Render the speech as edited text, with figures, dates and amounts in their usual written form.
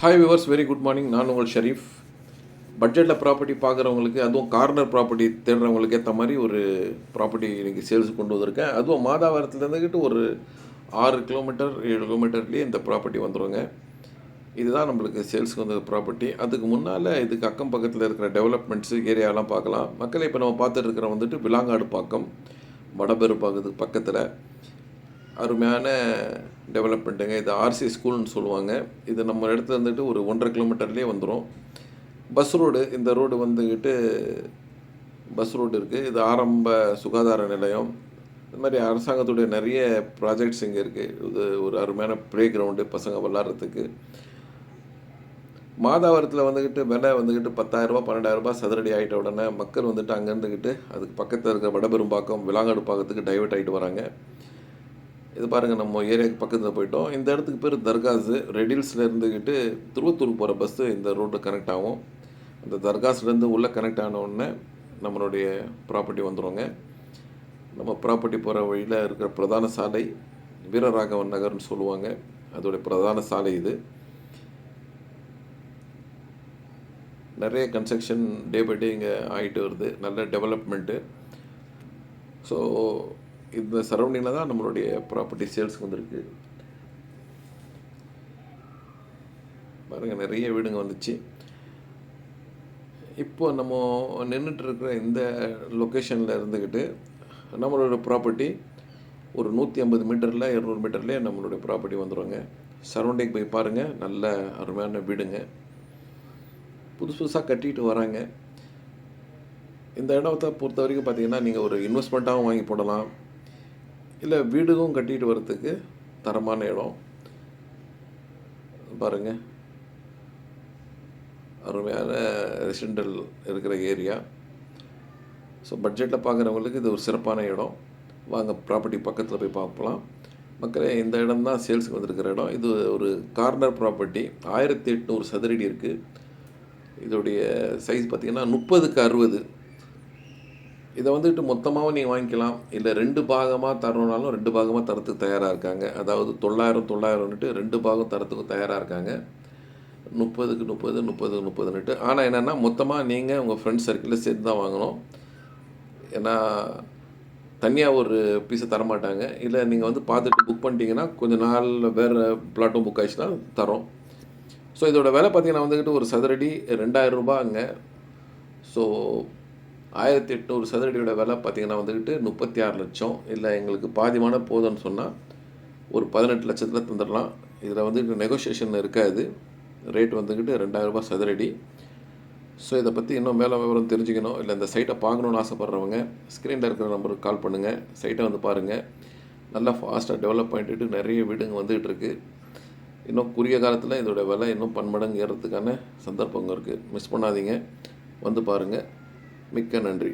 Hi viewers, very good morning. நான் உங்கள் ஷரீஃப். பட்ஜெட்டில் ப்ராப்பர்ட்டி பார்க்குறவங்களுக்கு, அதுவும் கார்னர் ப்ராப்பர்ட்டி தேடுறவங்களுக்கு ஏற்ற மாதிரி ஒரு ப்ராப்பர்ட்டி இன்றைக்கி சேல்ஸ் கொண்டு வந்திருக்கேன். அதுவும் மாதாவரத்துலேருந்துக்கிட்டு ஒரு 6 கிலோமீட்டர் 7 கிலோமீட்டர்லேயே இந்த ப்ராப்பர்ட்டி வந்துடுங்க. இதுதான் நம்மளுக்கு சேல்ஸுக்கு வந்த ப்ராப்பர்ட்டி. அதுக்கு முன்னால் இதுக்கு அக்கம் பக்கத்தில் இருக்கிற டெவலப்மெண்ட்ஸு ஏரியாலாம் பார்க்கலாம். மக்களை இப்போ நம்ம பார்த்துட்டு இருக்கிற வந்துட்டு விலாங்காடு பாக்கம், வடபெருப்பாக்கத்துக்கு பக்கத்தில் அருமையான டெவலப்மெண்ட்டுங்க. இது ஆர்சி ஸ்கூல்னு சொல்லுவாங்க. இது நம்ம இடத்துல இருந்துட்டு ஒரு 1.5 கிலோமீட்டர்லேயே வந்துடும். பஸ் ரோடு, இந்த ரோடு வந்துக்கிட்டு பஸ் ரோடு இருக்குது. இது ஆரம்ப சுகாதார நிலையம். இது மாதிரி அரசாங்கத்துடைய நிறைய ப்ராஜெக்ட்ஸ் இங்கே இருக்குது. இது ஒரு அருமையான ப்ளே கிரவுண்டு பசங்க விளாட்றதுக்கு. மாதாவரத்தில் வந்துக்கிட்டு விலை வந்துக்கிட்டு 10,000 12,000 சதுரடி ஆகிட்ட உடனே மக்கள் வந்துட்டு அங்கேருந்துக்கிட்டு அதுக்கு பக்கத்தில் இருக்கிற வடபெரும்பாக்கம் விலாங்காடு பாக்கத்துக்கு டைவர்ட் ஆகிட்டு வராங்க. இது பாருங்கள், நம்ம ஏரியாவுக்கு பக்கத்தில் போயிட்டோம். இந்த இடத்துக்கு பேர் தர்காஸு. ரெடில்ஸில் இருந்துக்கிட்டு திருவத்தூருக்கு போகிற பஸ்ஸு இந்த ரோட்டில் கனெக்ட் ஆகும். அந்த தர்காஸ்லேருந்து உள்ளே கனெக்ட் ஆன உடனே நம்மளுடைய ப்ராப்பர்ட்டி வந்துடுங்க. நம்ம ப்ராப்பர்ட்டி போகிற வழியில் இருக்கிற பிரதான சாலை வீரராகவன் நகர்னு சொல்லுவாங்க. அதோடைய பிரதான சாலை இது. நிறைய கன்ஸ்ட்ரக்ஷன் டே பை டே இங்கே ஆகிட்டு வருது. நல்ல டெவலப்மெண்ட்டு. ஸோ இந்த சரௌண்டிங்கில் தான் நம்மளுடைய ப்ராப்பர்ட்டி சேல்ஸுக்கு வந்திருக்கு. பாருங்கள், நிறைய வீடுங்க வந்துச்சு. இப்போ நம்ம நின்றுட்டுருக்கிற இந்த லொக்கேஷனில் இருந்துக்கிட்டு நம்மளோட ப்ராப்பர்ட்டி ஒரு 150 மீட்டரில் 200 மீட்டர்லேயே நம்மளுடைய ப்ராப்பர்ட்டி வந்துடுங்க. சரௌண்டிங் போய் பாருங்கள், நல்ல அருமையான வீடுங்க. புதுசு புதுசாக கட்டிட்டு வராங்க. இந்த இடத்தை பொறுத்த வரைக்கும் பார்த்திங்கன்னா, நீங்கள் ஒரு இன்வெஸ்ட்மெண்ட்டாகவும் வாங்கி போடலாம், இல்லை வீடுக்கும் கட்டிட்டு வர்றதுக்கு தரமான இடம். பாருங்கள், அருமையான ரெசிடென்டல் இருக்கிற ஏரியா. ஸோ பட்ஜெட்டில் பார்க்குறவங்களுக்கு இது ஒரு சிறப்பான இடம். வாங்க ப்ராப்பர்ட்டி பக்கத்தில் போய் பார்க்கலாம். மக்களே, இந்த இடம் தான் சேல்ஸுக்கு வந்திருக்கிற இடம். இது ஒரு கார்னர் ப்ராப்பர்ட்டி. 1800 சதுரடி இருக்குது. இதோடைய சைஸ் பார்த்திங்கன்னா 30க்கு 60. இதை வந்துட்டு மொத்தமாகவும் நீங்கள் வாங்கிக்கலாம், இல்லை 2 பாகமாக தரணுனாலும் 2 பாகமாக தரத்துக்கு தயாராக இருக்காங்க. அதாவது 900 2 பாகம் தரத்துக்கும் தயாராக இருக்காங்க. 30க்கு 30 30க்கு 30ன்னுட்டு. ஆனால் என்னென்னா, மொத்தமாக நீங்கள் உங்கள் ஃப்ரெண்ட்ஸ் சர்க்கிளில் சேர்த்து தான் வாங்கணும். ஏன்னா தனியாக ஒரு பீஸை தரமாட்டாங்க. இல்லை நீங்கள் வந்து பார்த்துட்டு புக் பண்ணிட்டீங்கன்னா கொஞ்சம் நாளில் வேறு பிளாட்டும் புக் ஆகிடுச்சுன்னா தரோம். ஸோ இதோட விலை பார்த்திங்கன்னா வந்துக்கிட்டு ஒரு சதுரடி 2000 ரூபாங்க. ஸோ 1800 சதுரடியோட விலை பார்த்திங்கன்னா வந்துக்கிட்டு 36 லட்சம். இல்லை எங்களுக்கு பாதிமான போதும்னு சொன்னால் ஒரு 18 லட்சத்தில் தந்துடலாம். இதில் வந்துட்டு நெகோஷியேஷன் இருக்காது. ரேட் வந்துக்கிட்டு 2000 ரூபாய் சதுரடி. ஸோ இதை பற்றி இன்னும் மேலே விவரம் தெரிஞ்சுக்கணும், இல்லை இந்த சைட்டை பார்க்கணுன்னு ஆசைப்பட்றவங்க ஸ்க்ரீனில் இருக்கிற நம்பருக்கு கால் பண்ணுங்கள். சைட்டை வந்து பாருங்கள். நல்லா ஃபாஸ்ட்டாக டெவலப் பண்ணிட்டு நிறைய வீடுங்க வந்துக்கிட்டு இருக்குது. இன்னும் குறுகிய காலத்தில் இதோட விலை இன்னும் பன்மடங்கு ஏறதுக்கான சந்தர்ப்பங்கள் இருக்குது. மிஸ் பண்ணாதீங்க, வந்து பாருங்கள். மிக்க நன்றி.